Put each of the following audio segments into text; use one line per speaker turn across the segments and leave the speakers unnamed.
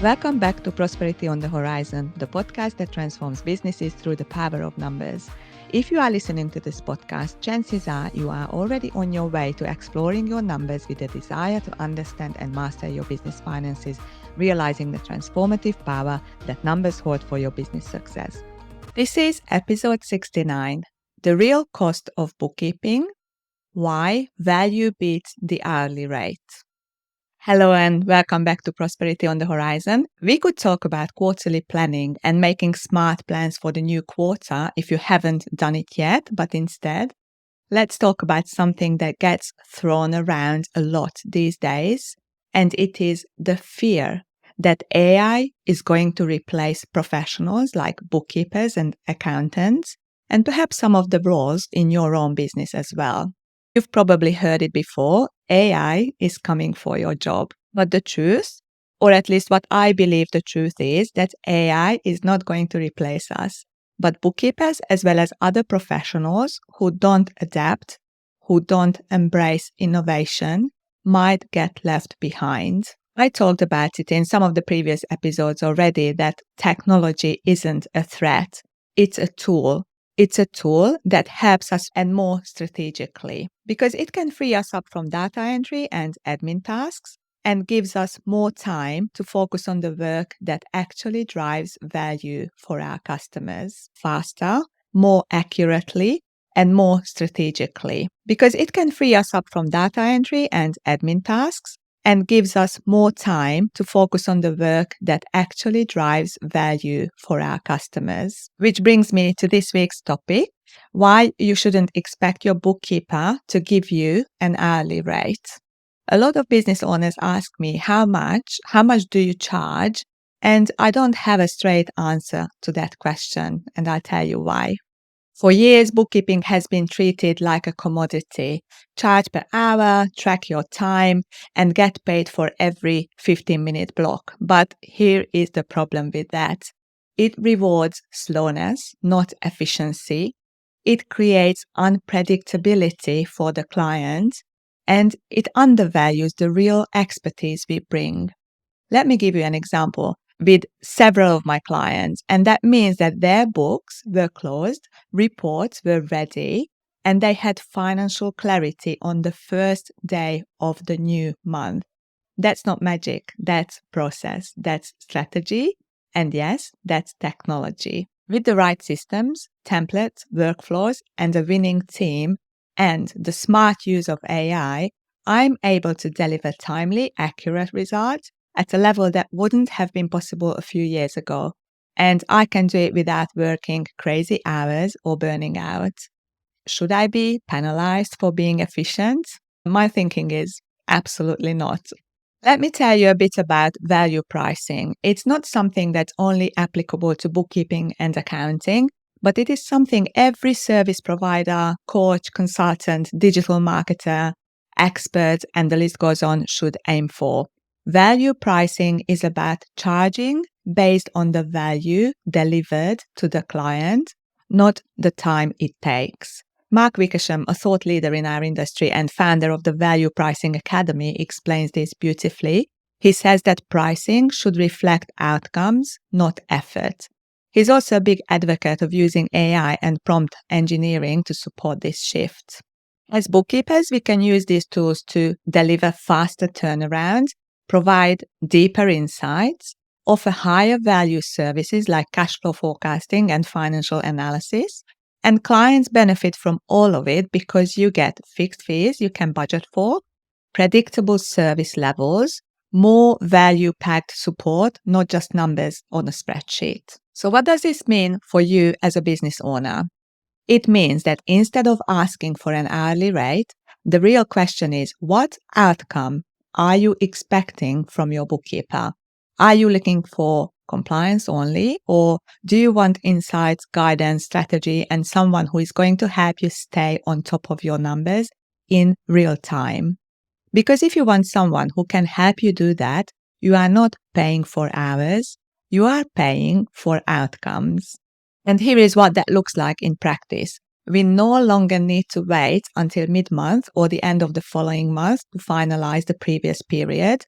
Welcome back to Prosperity on the Horizon, the podcast that transforms businesses through the power of numbers. If you are listening to this podcast, chances are you are already on your way to exploring your numbers with a desire to understand and master your business finances, realizing the transformative power that numbers hold for your business success. This is episode 69, The Real Cost of Bookkeeping, Why Value Beats the Hourly Rate. Hello and welcome back to Prosperity on the Horizon. We could talk about quarterly planning and making smart plans for the new quarter if you haven't done it yet, but instead, let's talk about something that gets thrown around a lot these days, and it is the fear that AI is going to replace professionals like bookkeepers and accountants, and perhaps some of the roles in your own business as well. You've probably heard it before, AI is coming for your job. But the truth, or at least what I believe the truth is, that AI is not going to replace us. But bookkeepers, as well as other professionals who don't adapt, who don't embrace innovation, might get left behind. I talked about it in some of the previous episodes already that technology isn't a threat, it's a tool. It's a tool that helps us and more strategically because it can free us up from data entry and admin tasks and gives us more time to focus on the work that actually drives value for our customers faster, more accurately, and more strategically. Because it can free us up from data entry and admin tasks and gives us more time to focus on the work that actually drives value for our customers. Which brings me to this week's topic, why you shouldn't expect your bookkeeper to give you an hourly rate. A lot of business owners ask me, how much do you charge? And I don't have a straight answer to that question, and I'll tell you why. For years, bookkeeping has been treated like a commodity. Charge per hour, track your time, and get paid for every 15-minute block. But here is the problem with that. It rewards slowness, not efficiency. It creates unpredictability for the client, and it undervalues the real expertise we bring. Let me give you an example with several of my clients, and that means that their books were closed, reports were ready, and they had financial clarity on the first day of the new month. That's not magic, that's process, that's strategy, and yes, that's technology. With the right systems, templates, workflows, and a winning team, and the smart use of AI, I'm able to deliver timely, accurate results at a level that wouldn't have been possible a few years ago. And I can do it without working crazy hours or burning out. Should I be penalized for being efficient? My thinking is absolutely not. Let me tell you a bit about value pricing. It's not something that's only applicable to bookkeeping and accounting, but it is something every service provider, coach, consultant, digital marketer, expert, and the list goes on should aim for. Value pricing is about charging based on the value delivered to the client, not the time it takes. Mark Wickersham, a thought leader in our industry and founder of the Value Pricing Academy, explains this beautifully. He says that pricing should reflect outcomes, not effort. He's also a big advocate of using AI and prompt engineering to support this shift. As bookkeepers, we can use these tools to deliver faster turnaround, provide deeper insights, offer higher value services like cash flow forecasting and financial analysis, and clients benefit from all of it because you get fixed fees you can budget for, predictable service levels, more value-packed support, not just numbers on a spreadsheet. So what does this mean for you as a business owner? It means that instead of asking for an hourly rate, the real question is, what outcome are you expecting from your bookkeeper? Are you looking for compliance only, or do you want insights, guidance, strategy, and someone who is going to help you stay on top of your numbers in real time? Because if you want someone who can help you do that, you are not paying for hours, you are paying for outcomes. And here is what that looks like in practice. We no longer need to wait until mid-month or the end of the following month to finalize the previous period.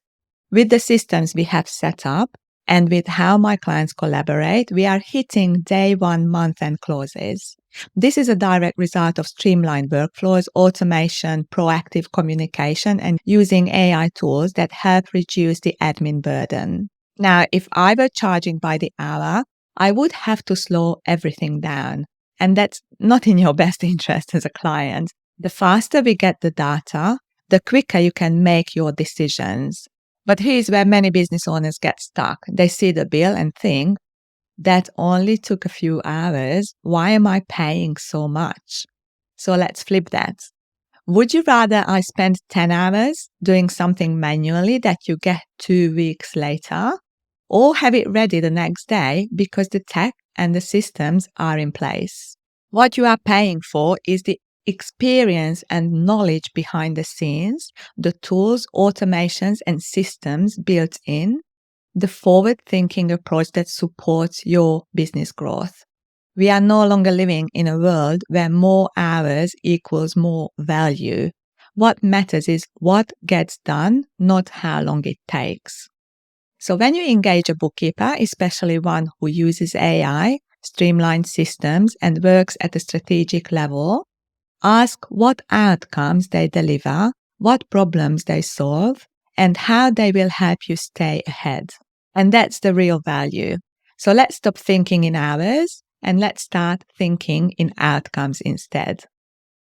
With the systems we have set up, And with how my clients collaborate, we are hitting day one month-end closes. This is a direct result of streamlined workflows, automation, proactive communication, and using AI tools that help reduce the admin burden. Now, if I were charging by the hour, I would have to slow everything down. And that's not in your best interest as a client. The faster we get the data, the quicker you can make your decisions. But here's where many business owners get stuck. They see the bill and think, that only took a few hours. Why am I paying so much? So let's flip that. Would you rather I spend 10 hours doing something manually that you get 2 weeks later, or have it ready the next day because the tech and the systems are in place? What you are paying for is the experience and knowledge behind the scenes, the tools, automations, and systems built in, the forward-thinking approach that supports your business growth. We are no longer living in a world where more hours equals more value. What matters is what gets done, not how long it takes. So when you engage a bookkeeper, especially one who uses AI, streamlined systems, and works at a strategic level, ask what outcomes they deliver, what problems they solve, and how they will help you stay ahead. And that's the real value. So let's stop thinking in hours and let's start thinking in outcomes instead.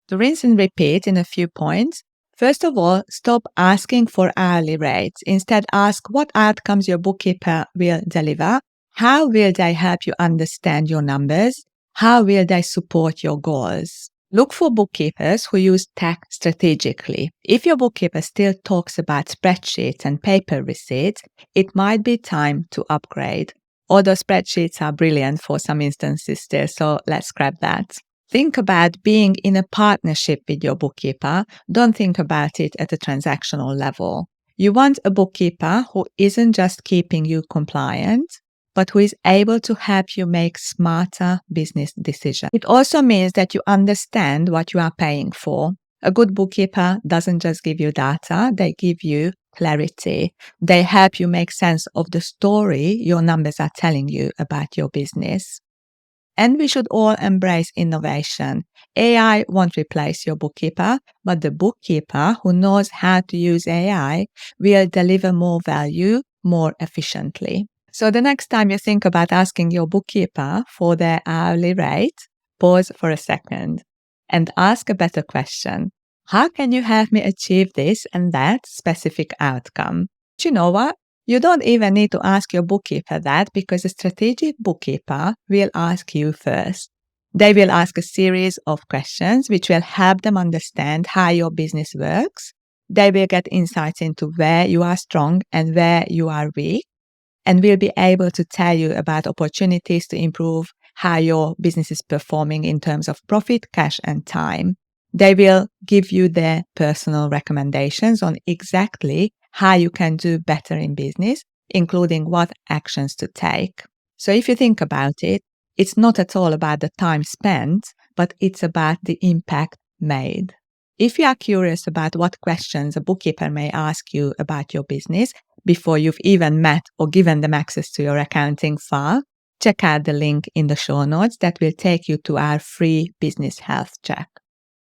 To rinse and repeat in a few points. First of all, stop asking for hourly rates. Instead, ask what outcomes your bookkeeper will deliver. How will they help you understand your numbers? How will they support your goals? Look for bookkeepers who use tech strategically. If your bookkeeper still talks about spreadsheets and paper receipts, it might be time to upgrade. Although spreadsheets are brilliant for some instances still, so let's scrap that. Think about being in a partnership with your bookkeeper. Don't think about it at a transactional level. You want a bookkeeper who isn't just keeping you compliant, but who is able to help you make smarter business decisions. It also means that you understand what you are paying for. A good bookkeeper doesn't just give you data, they give you clarity. They help you make sense of the story your numbers are telling you about your business. And we should all embrace innovation. AI won't replace your bookkeeper, but the bookkeeper who knows how to use AI will deliver more value more efficiently. So the next time you think about asking your bookkeeper for their hourly rate, pause for a second and ask a better question. How can you help me achieve this and that specific outcome? Do you know what? You don't even need to ask your bookkeeper that because a strategic bookkeeper will ask you first. They will ask a series of questions which will help them understand how your business works. They will get insights into where you are strong and where you are weak, and will be able to tell you about opportunities to improve how your business is performing in terms of profit, cash, and time. They will give you their personal recommendations on exactly how you can do better in business, including what actions to take. So if you think about it, it's not at all about the time spent, but it's about the impact made. If you are curious about what questions a bookkeeper may ask you about your business before you've even met or given them access to your accounting file, check out the link in the show notes that will take you to our free business health check.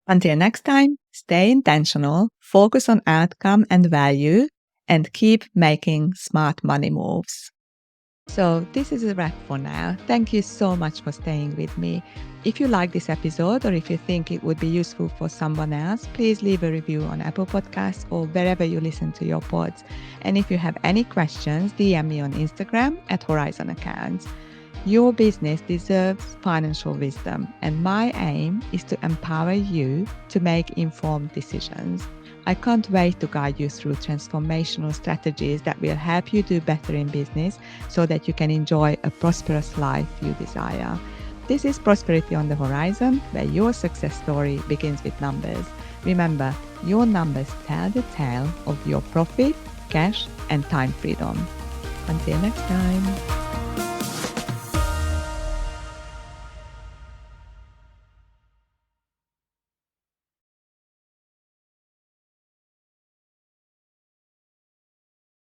Until next time, stay intentional, focus on outcome and value, and keep making smart money moves. So this is a wrap for now. Thank you so much for staying with me. If you like this episode or if you think it would be useful for someone else, please leave a review on Apple Podcasts or wherever you listen to your pods. And if you have any questions, DM me on Instagram at Horizon Accounts. Your business deserves financial wisdom, and my aim is to empower you to make informed decisions. I can't wait to guide you through transformational strategies that will help you do better in business so that you can enjoy a prosperous life you desire. This is Prosperity on the Horizon, where your success story begins with numbers. Remember, your numbers tell the tale of your profit, cash, and time freedom. Until next time.